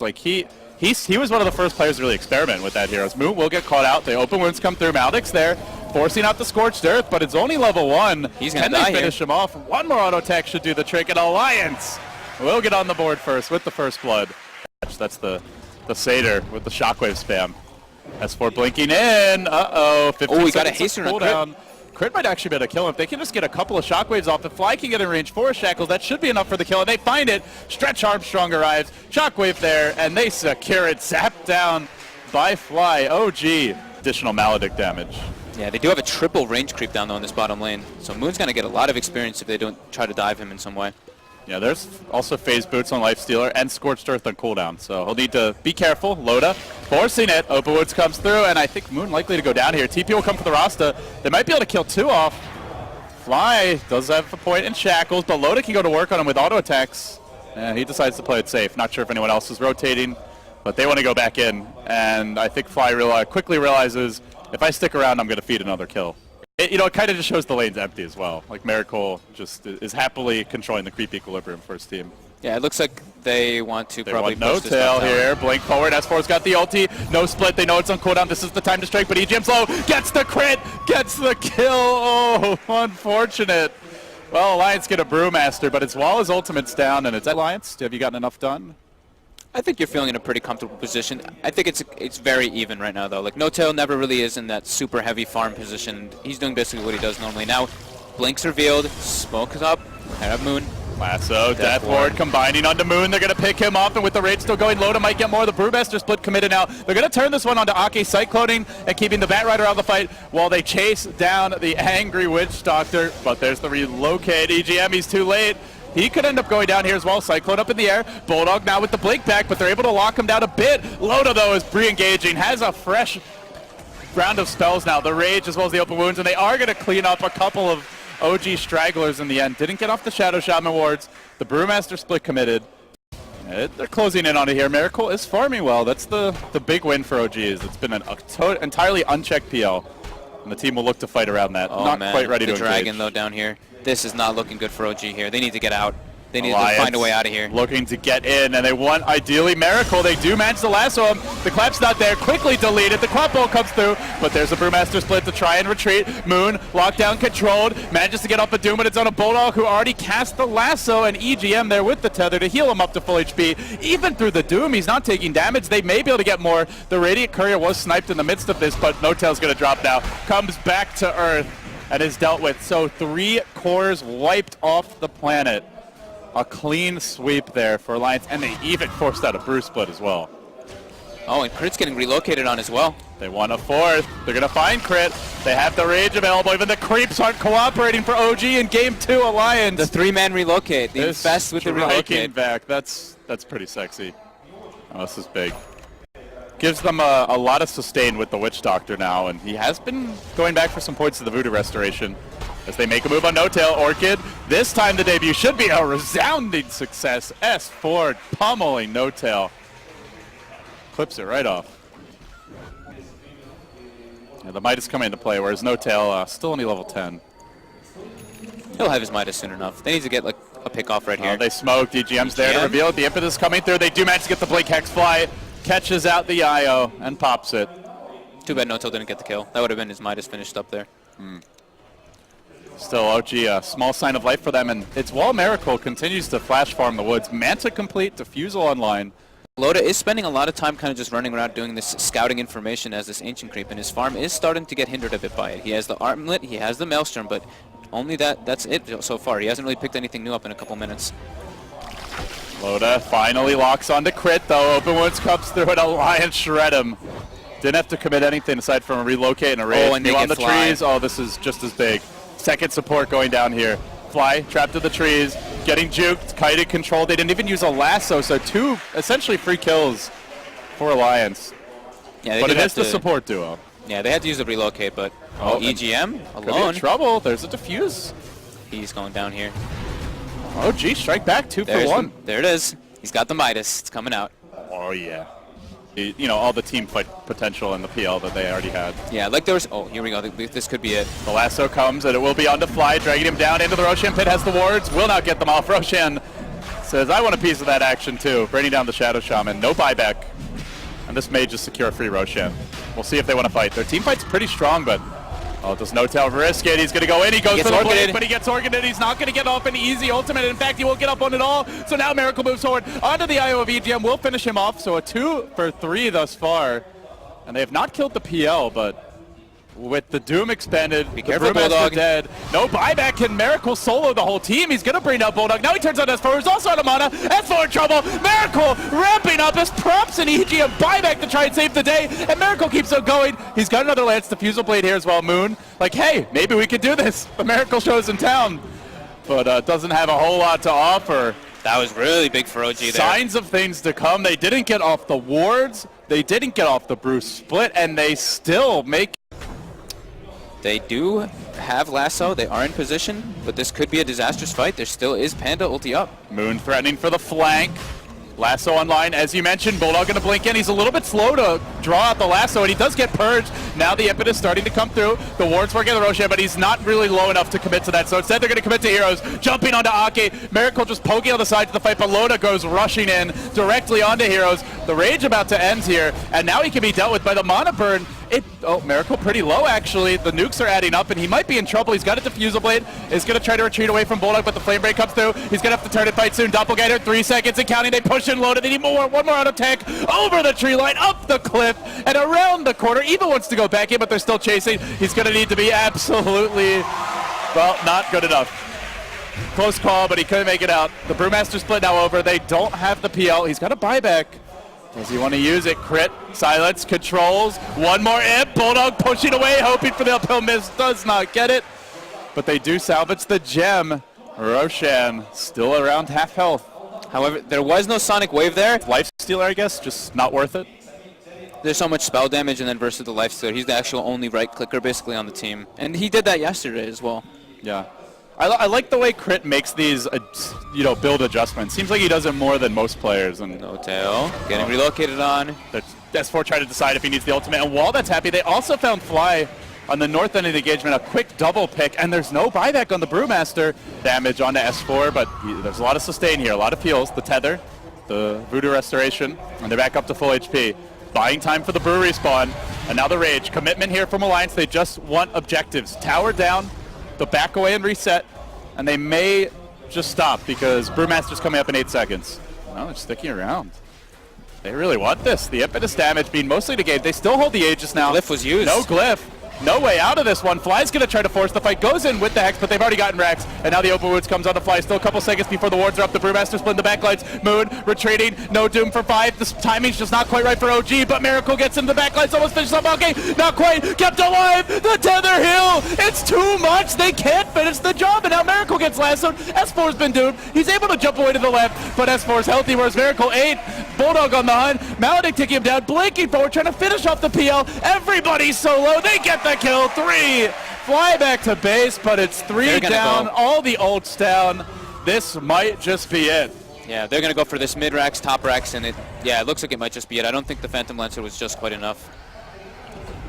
Like he was one of the first players to really experiment with that Heroes. Moon will get caught out. The open wounds come through. Maledic's there, forcing out the Scorched Earth, but it's only level 1. He's gonna Can they finish him off? One more auto attack should do the trick, and Alliance will get on the board first with the first blood. That's the Satyr with the shockwave spam. S4 blinking in. Uh-oh. 15 he got a seconds haste of on cooldown. Crit might actually be able to kill him. If they can just get a couple of shockwaves off, if Fly can get in range 4 Shackles, that should be enough for the kill, and they find it. Stretch Armstrong arrives, shockwave there, and they secure it. Zapped down by Fly. OG. Additional Maledict damage. Yeah, they do have a triple range creep down though in this bottom lane, so Moon's going to get a lot of experience if they don't try to dive him in some way. Yeah, there's also Phase Boots on Lifestealer and Scorched Earth on cooldown, so he'll need to be careful. Loda forcing it. Open Woods comes through, and I think Moon likely to go down here. TP will come for the Rasta. They might be able to kill 2 off. Fly does have a point in Shackles, but Loda can go to work on him with auto attacks. And he decides to play it safe. Not sure if anyone else is rotating, but they want to go back in. And I think Fly quickly realizes, if I stick around, I'm going to feed another kill. It kind of just shows the lane's empty as well. Like, Miracle just is happily controlling the creep equilibrium for his team. Yeah, it looks like they want to probably push no this tail back down. here. Blink forward. S4's got the ulti. No split. They know it's on cooldown. This is the time to strike, but EGM's low. Gets the crit. Gets the kill. Oh, unfortunate. Well, Alliance get a Brewmaster, but it's while his ultimate's down, and it's Alliance. Have you gotten enough done? I think you're feeling in a pretty comfortable position. I think it's very even right now, though. Like, No Tail never really is in that super heavy farm position. He's doing basically what he does normally. Now, Blink's revealed, Smoke is up, head up Moon. Lasso, Death Ward combining onto Moon. They're going to pick him up, and with the raid still going, Loda might get more. The Brewmaster split committed now. They're going to turn this one onto Ake Cycloning and keeping the Batrider out of the fight while they chase down the angry Witch Doctor. But there's the relocate. EGM, he's too late. He could end up going down here as well. Cyclone up in the air. Bulldog now with the blink back, but they're able to lock him down a bit. Loda, though, is re-engaging. Has a fresh round of spells now. The Rage as well as the Open Wounds, and they are going to clean up a couple of OG stragglers in the end. Didn't get off the Shadow Shaman wards. The Brewmaster split committed. They're closing in on it here. Miracle is farming well. That's the big win for OGs. It's been an entirely unchecked PL, and the team will look to fight around that. Oh, Not man. quite ready to engage. The Dragon, though, down here. This is not looking good for OG here. They need to get out. They need Alliance to find a way out of here. Looking to get in, and they want, ideally, Miracle. They do manage to lasso him. The clap's not there. Quickly deleted. The clap bolt comes through, but there's a Brewmaster split to try and retreat. Moon, lockdown controlled, manages to get off the Doom, but it's on a Bulldog who already cast the lasso, and EGM there with the tether to heal him up to full HP. Even through the Doom, he's not taking damage. They may be able to get more. The Radiant Courier was sniped in the midst of this, but No Tail's going to drop now. Comes back to Earth and is dealt with. So 3 cores wiped off the planet. A clean sweep there for Alliance, and they even forced out a Brew split as well. Oh, and Crit's getting relocated on as well. They won a 4th. They're going to find Crit. They have the Rage available. Even the creeps aren't cooperating for OG in Game 2 Alliance. The 3-man relocate. The infest with the relocate. Back. That's pretty sexy. Oh, this is big. Gives them a lot of sustain with the Witch Doctor now, and he has been going back for some points to the Voodoo Restoration. As they make a move on No Tail, Orchid. This time the debut should be a resounding success. S4 pummeling No Tail. Clips it right off. Yeah, the Midas coming into play, whereas No Tail still only level 10. He'll have his Midas soon enough. They need to get like a pick off right here. They smoked. EGM's there to reveal it. The impetus coming through. They do manage to get the Blink Hex Fly. Catches out the IO and pops it. Too bad No Tail didn't get the kill. That would have been his Midas finished up there. Still, OG, a small sign of life for them, and it's while Miracle continues to flash farm the woods. Manta complete, Diffusal online. Loda is spending a lot of time kind of just running around doing this scouting information as this Ancient Creep, and his farm is starting to get hindered a bit by it. He has the Armlet, he has the Maelstrom, but only that's it so far. He hasn't really picked anything new up in a couple minutes. Loda finally locks onto Crit, though. Open Wounds comes through, and Alliance shred him. Didn't have to commit anything aside from a relocate and a Rage. Oh, and they on get the Fly. trees. Oh, this is just as big. Second support going down here. Fly trapped in the trees, getting juked, kited, controlled. They didn't even use a lasso, so 2 essentially free kills for Alliance. Yeah, but it is the support duo. Yeah, they had to use the relocate, but EGM alone. Trouble. There's a diffuse. He's going down here. Oh, gee, strike back 2 for 1. There it is. He's got the Midas. It's coming out. Oh, yeah. You know, all the team fight potential in the PL that they already had. Yeah, like there was... Oh, here we go. This could be it. The lasso comes, and it will be on to Fly, dragging him down into the Roshan pit, has the wards, will not get them off. Roshan Says, I want a piece of that action too. Bringing down the Shadow Shaman. No buyback. And this may just secure a free Roshan. We'll see if they want to fight. Their team fight's pretty strong, but does No-Tail risk it? He's going to go in. He goes for the blade, but he gets Orchided. He's not going to get off an easy ultimate. In fact, he won't get up on it all. So now Miracle moves forward onto the IO of EGM. Will finish him off. So a 2 for 3 thus far. And they have not killed the PL, but with the Doom expanded, Be the careful, Brewmaster Bulldog. dead. No buyback. Can Miracle solo the whole team? He's going to bring down Bulldog. Now he turns on S4, who's also out of mana. S4 in trouble. Miracle ramping up. This prompts an EGM buyback to try and save the day. And Miracle keeps on going. He's got another Lance Diffusal Blade here as well. Moon, like, hey, maybe we could do this. The Miracle show's in town, but doesn't have a whole lot to offer. That was really big for OG there. Signs of things to come. They didn't get off the wards. They didn't get off the Bruce split, and they still make. They do have Lasso. They are in position, but this could be a disastrous fight. There still is Panda ulti up. Moon threatening for the flank. Lasso online, as you mentioned. Bulldog going to blink in. He's a little bit slow to draw out the lasso, and he does get purged. Now the impetus starting to come through. The ward's working the Roshan, but he's not really low enough to commit to that. So instead, they're going to commit to Heroes. Jumping onto Ake. Miracle just poking on the side of the fight, but Loda goes rushing in directly onto Heroes. The rage about to end here, and now he can be dealt with by the mana burn. Miracle pretty low, actually. The nukes are adding up, and he might be in trouble. He's got a Diffusal Blade. He's going to try to retreat away from Bulldog, but the Flame Break comes through. He's going to have to turn it fight soon. Doppelganger, 3 seconds and counting. They push in Loda. They need one more out of tech. Over the tree line, up the cliff, and around the corner. Eva wants to go back in, but they're still chasing. He's going to need to be absolutely, well, not good enough. Close call, but he couldn't make it out. The Brewmaster split now over. They don't have the PL. He's got a buyback. Does he want to use it? Crit, silence, controls. One more imp. Bulldog pushing away, hoping for the uphill miss. Does not get it. But they do salvage the gem. Roshan still around half health. However, there was no Sonic Wave there. Life Stealer, I guess, just not worth it. There's so much spell damage, and then versus the Life Stealer, he's the actual only right clicker basically on the team. And he did that yesterday as well. Yeah. I like the way Crit makes these, build adjustments. Seems like he does it more than most players. And No-Tail getting relocated on. S4 trying to decide if he needs the ultimate. And while that's happy, they also found Fly on the north end of the engagement, a quick double pick, and there's no buyback on the Brewmaster. Damage onto S4, but there's a lot of sustain here, a lot of heals. The Tether, the Voodoo Restoration, and they're back up to full HP. Buying time for the Brew respawn, and now the Rage. Commitment here from Alliance. They just want objectives. Tower down, they'll back away and reset, and they may just stop because Brewmaster's coming up in 8 seconds. No, they're sticking around. They really want this. The impetus damage being mostly negated. They still hold the Aegis now. Glyph was used. No Glyph. No way out of this one. Fly's going to try to force the fight. Goes in with the Hex, but they've already gotten Rex. And now the Open Wounds comes on the Fly. Still a couple seconds before the wards are up. The Brewmaster split the backlights. Moon retreating. No Doom for 5. This timing's just not quite right for OG, but Miracle gets into the backlights. Almost finishes up. Okay, not quite. Kept alive. The Tether Hill. It's too much. They can't finish the job. And now Miracle gets lassoed. S4's been doomed. He's able to jump away to the left, but S4's healthy, whereas Miracle 8. Bulldog on the hunt. Maledict taking him down. Blinking forward, trying to finish off the PL. Everybody's solo. They get the kill. 3. Fly back to base, but it's 3 down. All the ults down. This might just be it. Yeah, they're going to go for this mid-racks, top-racks, and it looks like it might just be it. I don't think the Phantom Lancer was just quite enough.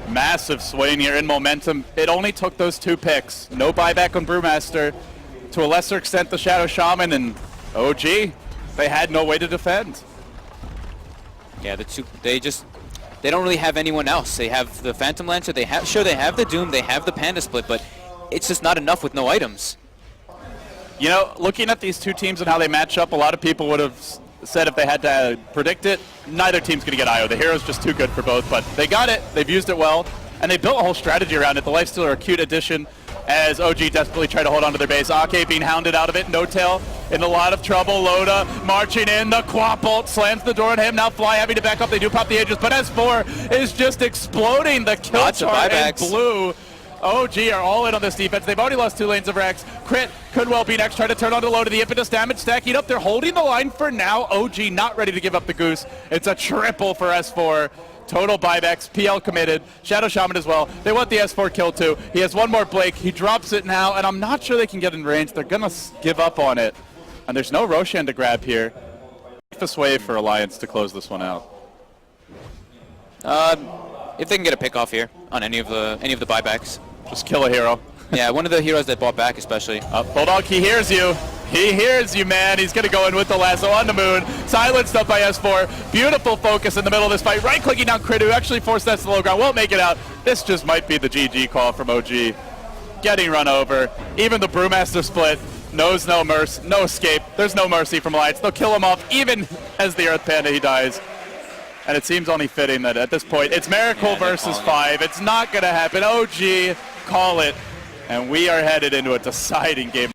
Massive swing here in momentum. It only took those 2 picks. No buyback on Brewmaster. To a lesser extent, the Shadow Shaman and OG. They had no way to defend. Yeah, they don't really have anyone else. They have the Phantom Lancer, they have the Doom, they have the Panda Split, but it's just not enough with no items. You know, looking at these 2 teams and how they match up, a lot of people would have said if they had to predict it, neither team's going to get IO. The Hero's just too good for both, but they got it, they've used it well, and they built a whole strategy around it. The Lifestealer Acute Edition, as OG desperately tried to hold on to their base. Ake being hounded out of it. No-Tail in a lot of trouble. Loda marching in. The Quap ult slams the door on him. Now Fly having to back up. They do pop the Aegis, but S4 is just exploding. The kill chart in blue. OG are all in on this defense. They've already lost 2 lanes of Rex. Crit could well be next. Try to turn on the Loda. The impetus damage stacking up. They're holding the line for now. OG not ready to give up the goose. It's a triple for S4. Total buybacks, PL committed, Shadow Shaman as well. They want the S4 kill too. He has one more Blake, he drops it now, and I'm not sure they can get in range. They're gonna give up on it. And there's no Roshan to grab here. Safest way for Alliance to close this one out. If they can get a pick off here on any of the buybacks. Just kill a hero. Yeah, one of the heroes that bought back especially. Bulldog, he hears you. He hears you, man. He's going to go in with the lasso on the moon. Silenced up by S4. Beautiful focus in the middle of this fight. Right-clicking down Crit, who actually forced that to the low ground. Won't make it out. This just might be the GG call from OG. Getting run over. Even the Brewmaster split knows no mercy, no escape. There's no mercy from Alliance. They'll kill him off even as the Earth Panda, he dies. And it seems only fitting that at this point, it's Miracle versus 5. It's not going to happen. OG, call it. And we are headed into a deciding game.